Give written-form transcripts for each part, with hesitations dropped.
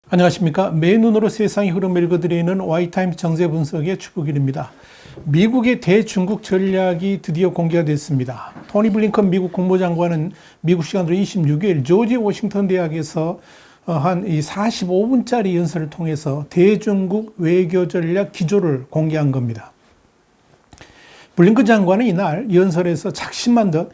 안녕하십니까. 맨눈으로 세상의 흐름을 읽어드리는 Y타임스 정세 분석의 추국일입니다. 미국의 대중국 전략이 드디어 공개가 됐습니다. 토니 블링컨 미국 국무장관은 미국 시간으로 26일 조지 워싱턴 대학에서 한 45분짜리 연설을 통해서 대중국 외교 전략 기조를 공개한 겁니다. 블링컨 장관은 이날 연설에서 작심한 듯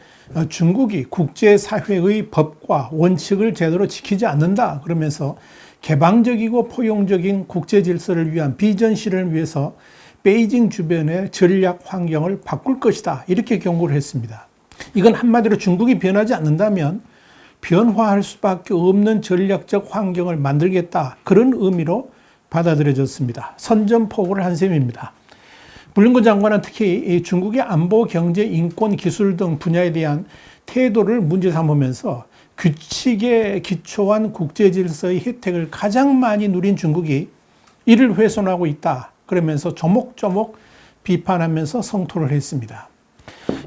중국이 국제사회의 법과 원칙을 제대로 지키지 않는다 그러면서 개방적이고 포용적인 국제 질서를 위한 비전 실현을 위해서 베이징 주변의 전략 환경을 바꿀 것이다 이렇게 경고를 했습니다. 이건 한마디로 중국이 변하지 않는다면 변화할 수밖에 없는 전략적 환경을 만들겠다 그런 의미로 받아들여졌습니다. 선전포고를 한 셈입니다. 블링컨 장관은 특히 중국의 안보, 경제, 인권, 기술 등 분야에 대한 태도를 문제 삼으면서 규칙에 기초한 국제 질서의 혜택을 가장 많이 누린 중국이 이를 훼손하고 있다. 그러면서 조목조목 비판하면서 성토를 했습니다.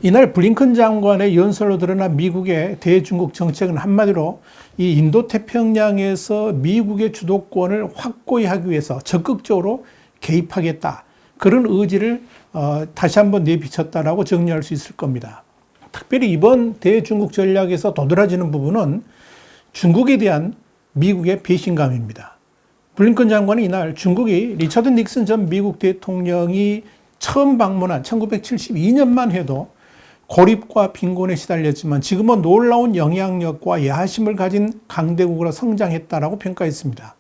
이날 블링컨 장관의 연설로 드러난 미국의 대중국 정책은 한마디로 이 인도태평양에서 미국의 주도권을 확고히 하기 위해서 적극적으로 개입하겠다. 그런 의지를 다시 한번 내비쳤다라고 정리할 수 있을 겁니다. 특별히 이번 대중국 전략에서 도드라지는 부분은 중국에 대한 미국의 배신감입니다. 블링컨 장관은 이날 중국이 리처드 닉슨 전 미국 대통령이 처음 방문한 1972년만 해도 고립과 빈곤에 시달렸지만 지금은 놀라운 영향력과 야심을 가진 강대국으로 성장했다라고 평가했습니다.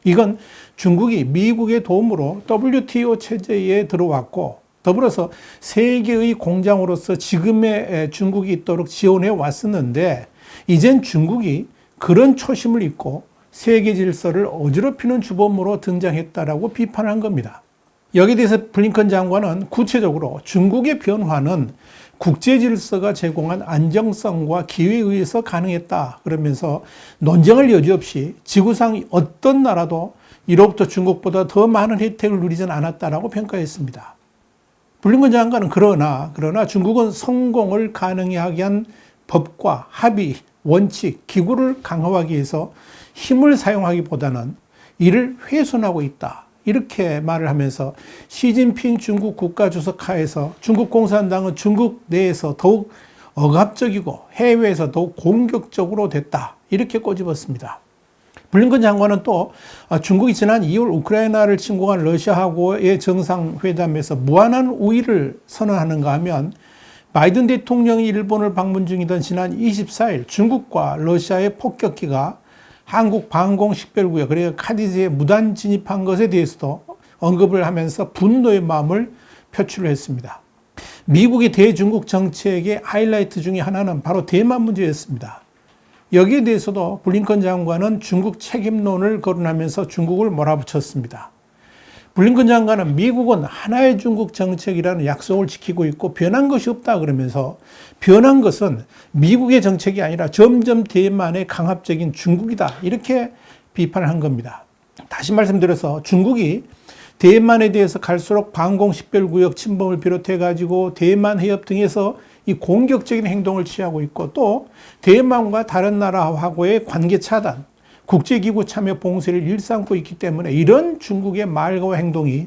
이건 중국이 미국의 도움으로 WTO 체제에 들어왔고 더불어서 세계의 공장으로서 지금의 중국이 있도록 지원해 왔었는데 이젠 중국이 그런 초심을 잊고 세계 질서를 어지럽히는 주범으로 등장했다라고 비판한 겁니다. 여기에 대해서 블링컨 장관은 구체적으로 중국의 변화는 국제 질서가 제공한 안정성과 기회에 의해서 가능했다 그러면서 논쟁을 여지없이 지구상 어떤 나라도 이로부터 중국보다 더 많은 혜택을 누리진 않았다라고 평가했습니다. 블링컨 장관은 그러나 중국은 성공을 가능하게 한 법과 합의, 원칙, 기구를 강화하기 위해서 힘을 사용하기보다는 이를 훼손하고 있다. 이렇게 말을 하면서 시진핑 중국 국가주석 하에서 중국 공산당은 중국 내에서 더욱 억압적이고 해외에서 더욱 공격적으로 됐다. 이렇게 꼬집었습니다. 블링컨 장관은 또 중국이 지난 2월 우크라이나를 침공한 러시아하고의 정상회담에서 무한한 우위를 선언하는가 하면 바이든 대통령이 일본을 방문 중이던 지난 24일 중국과 러시아의 폭격기가 한국 방공식별구역 그러니까 카디즈에 무단 진입한 것에 대해서도 언급을 하면서 분노의 마음을 표출을 했습니다. 미국의 대중국 정책의 하이라이트 중에 하나는 바로 대만 문제였습니다. 여기에 대해서도 블링컨 장관은 중국 책임론을 거론하면서 중국을 몰아붙였습니다. 블링컨 장관은 미국은 하나의 중국 정책이라는 약속을 지키고 있고 변한 것이 없다 그러면서 변한 것은 미국의 정책이 아니라 점점 대만의 강압적인 중국이다 이렇게 비판을 한 겁니다. 다시 말씀드려서 중국이 대만에 대해서 갈수록 방공식별구역 침범을 비롯해 가지고 대만 해협 등에서 이 공격적인 행동을 취하고 있고 또 대만과 다른 나라하고의 관계 차단, 국제기구 참여 봉쇄를 일삼고 있기 때문에 이런 중국의 말과 행동이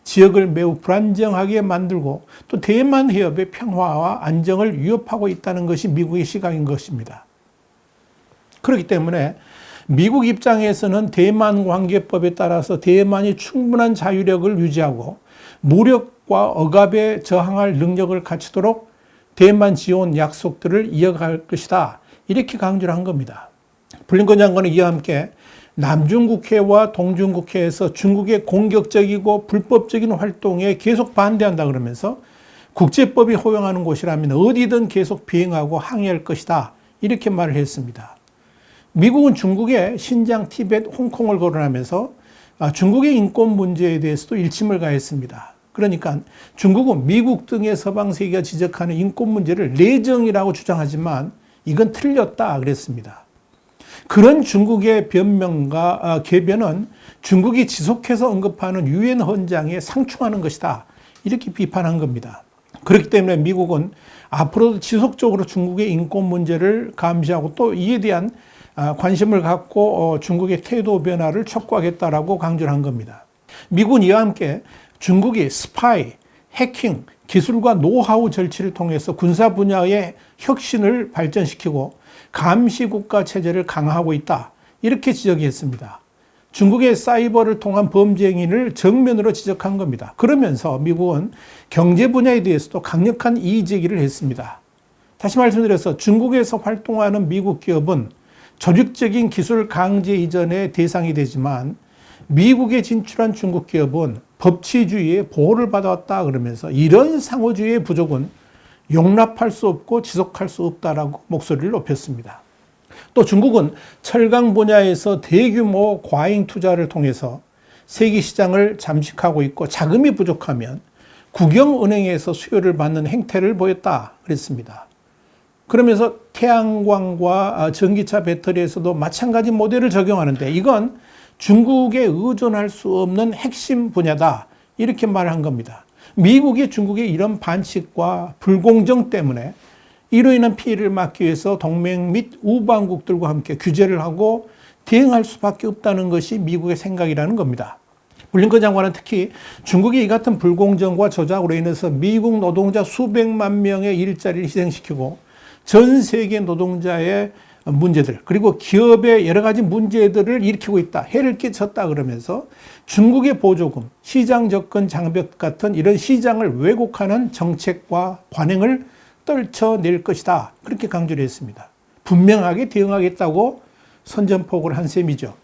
지역을 매우 불안정하게 만들고 또 대만 해협의 평화와 안정을 위협하고 있다는 것이 미국의 시각인 것입니다. 그렇기 때문에 미국 입장에서는 대만 관계법에 따라서 대만이 충분한 자유력을 유지하고 무력과 억압에 저항할 능력을 갖추도록 대만 지원 약속들을 이어갈 것이다. 이렇게 강조를 한 겁니다. 블링컨 장관은 이와 함께 남중국해와 동중국해에서 중국의 공격적이고 불법적인 활동에 계속 반대한다 그러면서 국제법이 허용하는 곳이라면 어디든 계속 비행하고 항의할 것이다. 이렇게 말을 했습니다. 미국은 중국의 신장, 티벳, 홍콩을 거론하면서 중국의 인권 문제에 대해서도 일침을 가했습니다. 그러니까 중국은 미국 등의 서방 세계가 지적하는 인권 문제를 내정이라고 주장하지만 이건 틀렸다 그랬습니다. 그런 중국의 변명과 궤변은 중국이 지속해서 언급하는 유엔 헌장에 상충하는 것이다. 이렇게 비판한 겁니다. 그렇기 때문에 미국은 앞으로도 지속적으로 중국의 인권 문제를 감시하고 또 이에 대한 관심을 갖고 중국의 태도 변화를 촉구하겠다라고 강조를 한 겁니다. 미국은 이와 함께 중국이 스파이, 해킹, 기술과 노하우 절취를 통해서 군사 분야의 혁신을 발전시키고 감시 국가 체제를 강화하고 있다. 이렇게 지적했습니다. 중국의 사이버를 통한 범죄 행위를 정면으로 지적한 겁니다. 그러면서 미국은 경제 분야에 대해서도 강력한 이의 제기를 했습니다. 다시 말씀드려서 중국에서 활동하는 미국 기업은 조직적인 기술 강제 이전의 대상이 되지만 미국에 진출한 중국 기업은 법치주의의 보호를 받아왔다 그러면서 이런 상호주의의 부족은 용납할 수 없고 지속할 수 없다라고 목소리를 높였습니다. 또 중국은 철강 분야에서 대규모 과잉 투자를 통해서 세계 시장을 잠식하고 있고 자금이 부족하면 국영은행에서 수요를 받는 행태를 보였다 그랬습니다. 그러면서 태양광과 전기차 배터리에서도 마찬가지 모델을 적용하는데 이건 중국에 의존할 수 없는 핵심 분야다 이렇게 말한 겁니다. 미국이 중국의 이런 반칙과 불공정 때문에 이로 인한 피해를 막기 위해서 동맹 및 우방국들과 함께 규제를 하고 대응할 수밖에 없다는 것이 미국의 생각이라는 겁니다. 블링컨 장관은 특히 중국이 이 같은 불공정과 조작으로 인해서 미국 노동자 수백만 명의 일자리를 희생시키고 전 세계 노동자의 문제들 그리고 기업의 여러 가지 문제들을 일으키고 있다. 해를 끼쳤다 그러면서 중국의 보조금, 시장 접근 장벽 같은 이런 시장을 왜곡하는 정책과 관행을 떨쳐낼 것이다. 그렇게 강조를 했습니다. 분명하게 대응하겠다고 선전포고를 한 셈이죠.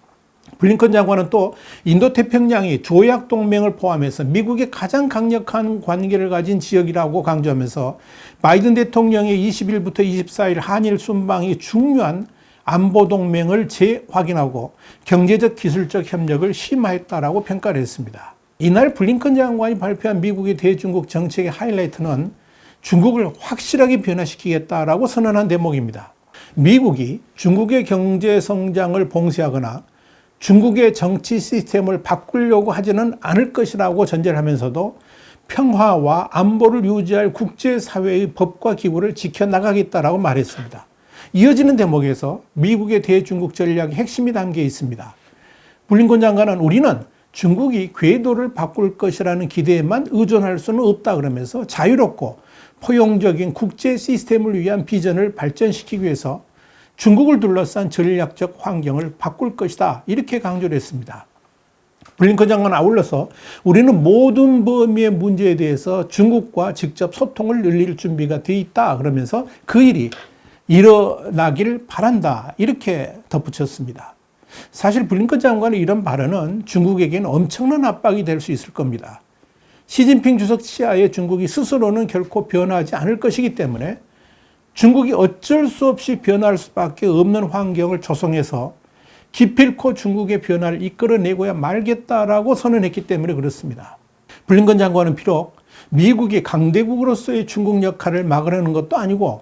블링컨 장관은 또 인도태평양이 조약동맹을 포함해서 미국의 가장 강력한 관계를 가진 지역이라고 강조하면서 바이든 대통령의 20일부터 24일 한일 순방이 중요한 안보동맹을 재확인하고 경제적 기술적 협력을 심화했다라고 평가를 했습니다. 이날 블링컨 장관이 발표한 미국의 대중국 정책의 하이라이트는 중국을 확실하게 변화시키겠다라고 선언한 대목입니다. 미국이 중국의 경제 성장을 봉쇄하거나 중국의 정치 시스템을 바꾸려고 하지는 않을 것이라고 전제를 하면서도 평화와 안보를 유지할 국제사회의 법과 기구를 지켜나가겠다라고 말했습니다. 이어지는 대목에서 미국의 대중국 전략의 핵심이 담겨 있습니다. 블링컨 장관은 우리는 중국이 궤도를 바꿀 것이라는 기대에만 의존할 수는 없다 그러면서 자유롭고 포용적인 국제 시스템을 위한 비전을 발전시키기 위해서 중국을 둘러싼 전략적 환경을 바꿀 것이다. 이렇게 강조를 했습니다. 블링컨 장관은 아울러서 우리는 모든 범위의 문제에 대해서 중국과 직접 소통을 늘릴 준비가 돼 있다. 그러면서 그 일이 일어나길 바란다. 이렇게 덧붙였습니다. 사실 블링컨 장관의 이런 발언은 중국에게는 엄청난 압박이 될 수 있을 겁니다. 시진핑 주석 치하에 중국이 스스로는 결코 변하지 않을 것이기 때문에 중국이 어쩔 수 없이 변할 수밖에 없는 환경을 조성해서 기필코 중국의 변화를 이끌어내고야 말겠다라고 선언했기 때문에 그렇습니다. 블링컨 장관은 비록 미국이 강대국으로서의 중국 역할을 막으려는 것도 아니고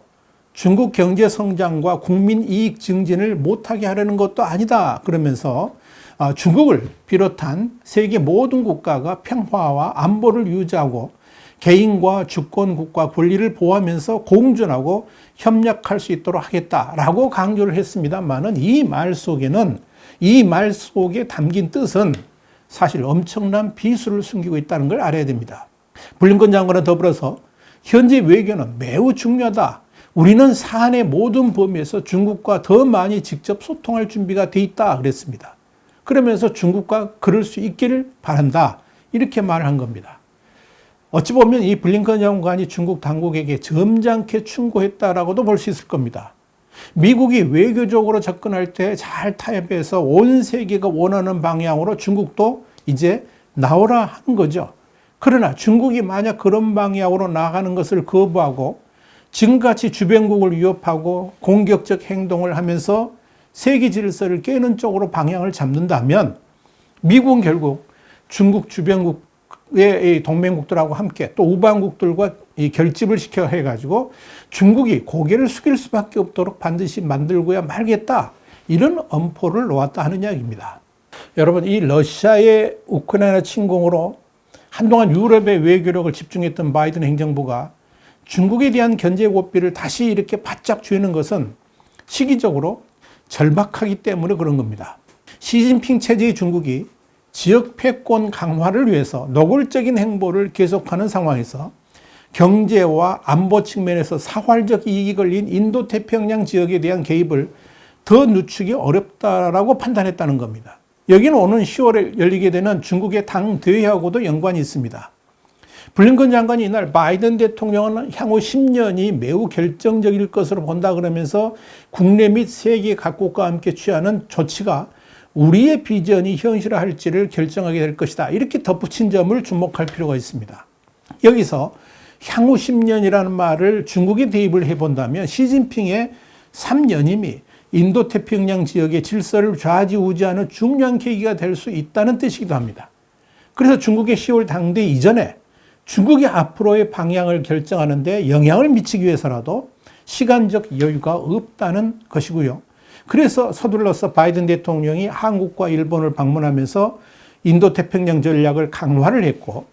중국 경제 성장과 국민 이익 증진을 못하게 하려는 것도 아니다. 그러면서 중국을 비롯한 세계 모든 국가가 평화와 안보를 유지하고 개인과 주권국가 권리를 보호하면서 공존하고 협력할 수 있도록 하겠다라고 강조를 했습니다만은 이 말 속에 담긴 뜻은 사실 엄청난 비수를 숨기고 있다는 걸 알아야 됩니다. 블링컨 장관은 더불어서 현재 외교는 매우 중요하다. 우리는 사안의 모든 범위에서 중국과 더 많이 직접 소통할 준비가 돼 있다 그랬습니다. 그러면서 중국과 그럴 수 있기를 바란다. 이렇게 말을 한 겁니다. 어찌 보면 이 블링컨 장관이 중국 당국에게 점잖게 충고했다라고도 볼 수 있을 겁니다. 미국이 외교적으로 접근할 때 잘 타협해서 온 세계가 원하는 방향으로 중국도 이제 나오라 하는 거죠. 그러나 중국이 만약 그런 방향으로 나가는 것을 거부하고 지금같이 주변국을 위협하고 공격적 행동을 하면서 세계 질서를 깨는 쪽으로 방향을 잡는다면 미국은 결국 중국 주변국의 동맹국들하고 함께 또 우방국들과 이 결집을 시켜 해가지고 중국이 고개를 숙일 수밖에 없도록 반드시 만들고야 말겠다. 이런 엄포를 놓았다 하는 이야기입니다. 여러분, 이 러시아의 우크라이나 침공으로 한동안 유럽의 외교력을 집중했던 바이든 행정부가 중국에 대한 견제 고삐를 다시 이렇게 바짝 쥐는 것은 시기적으로 절박하기 때문에 그런 겁니다. 시진핑 체제의 중국이 지역 패권 강화를 위해서 노골적인 행보를 계속하는 상황에서 경제와 안보 측면에서 사활적 이익이 걸린 인도태평양 지역에 대한 개입을 더 늦추기 어렵다라고 판단했다는 겁니다. 여기는 오는 10월에 열리게 되는 중국의 당 대회하고도 연관이 있습니다. 블링컨 장관이 이날 바이든 대통령은 향후 10년이 매우 결정적일 것으로 본다 그러면서 국내 및 세계 각국과 함께 취하는 조치가 우리의 비전이 현실화할지를 결정하게 될 것이다. 이렇게 덧붙인 점을 주목할 필요가 있습니다. 여기서 향후 10년이라는 말을 중국에 대입을 해본다면 시진핑의 3년임이 인도태평양 지역의 질서를 좌지우지하는 중요한 계기가 될 수 있다는 뜻이기도 합니다. 그래서 중국의 10월 당대 이전에 중국이 앞으로의 방향을 결정하는 데 영향을 미치기 위해서라도 시간적 여유가 없다는 것이고요. 그래서 서둘러서 바이든 대통령이 한국과 일본을 방문하면서 인도태평양 전략을 강화를 했고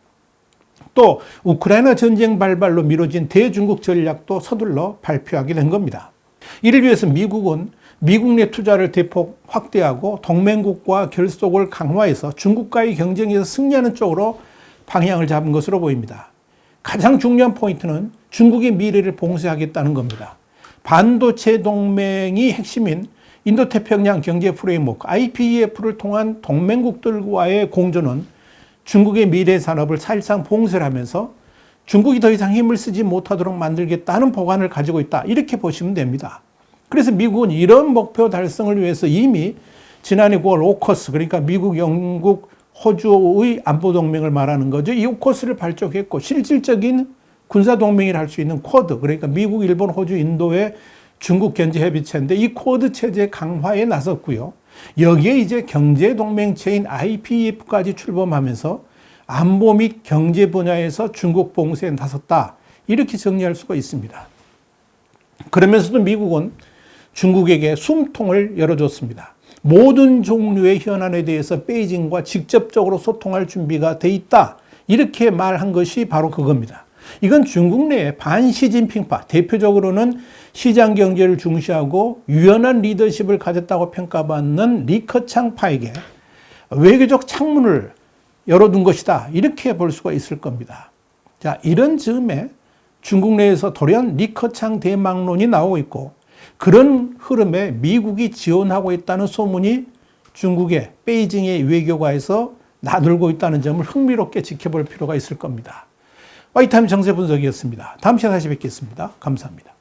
또 우크라이나 전쟁 발발로 미뤄진 대중국 전략도 서둘러 발표하게 된 겁니다. 이를 위해서 미국은 미국 내 투자를 대폭 확대하고 동맹국과 결속을 강화해서 중국과의 경쟁에서 승리하는 쪽으로 방향을 잡은 것으로 보입니다. 가장 중요한 포인트는 중국의 미래를 봉쇄하겠다는 겁니다. 반도체 동맹이 핵심인 인도태평양 경제 프레임워크 IPEF를 통한 동맹국들과의 공조는 중국의 미래 산업을 사실상 봉쇄를 하면서 중국이 더 이상 힘을 쓰지 못하도록 만들겠다는 보관을 가지고 있다. 이렇게 보시면 됩니다. 그래서 미국은 이런 목표 달성을 위해서 이미 지난해 9월 오커스, 그러니까 미국, 영국, 호주의 안보동맹을 말하는 거죠. 이 오커스를 발족했고 실질적인 군사동맹을 할 수 있는 쿼드, 그러니까 미국, 일본, 호주, 인도의 중국 견제협의체인데 이 쿼드 체제 강화에 나섰고요. 여기에 이제 경제동맹체인 IPEF까지 출범하면서 안보 및 경제 분야에서 중국 봉쇄에 나섰다. 이렇게 정리할 수가 있습니다. 그러면서도 미국은 중국에게 숨통을 열어줬습니다. 모든 종류의 현안에 대해서 베이징과 직접적으로 소통할 준비가 돼 있다. 이렇게 말한 것이 바로 그겁니다. 이건 중국 내의 반시진핑파, 대표적으로는 시장 경제를 중시하고 유연한 리더십을 가졌다고 평가받는 리커창파에게 외교적 창문을 열어둔 것이다. 이렇게 볼 수가 있을 겁니다. 자, 이런 즈음에 중국 내에서 돌연 리커창 대망론이 나오고 있고 그런 흐름에 미국이 지원하고 있다는 소문이 중국의 베이징의 외교가에서 나돌고 있다는 점을 흥미롭게 지켜볼 필요가 있을 겁니다. 화이트타임 정세 분석이었습니다. 다음 시간에 다시 뵙겠습니다. 감사합니다.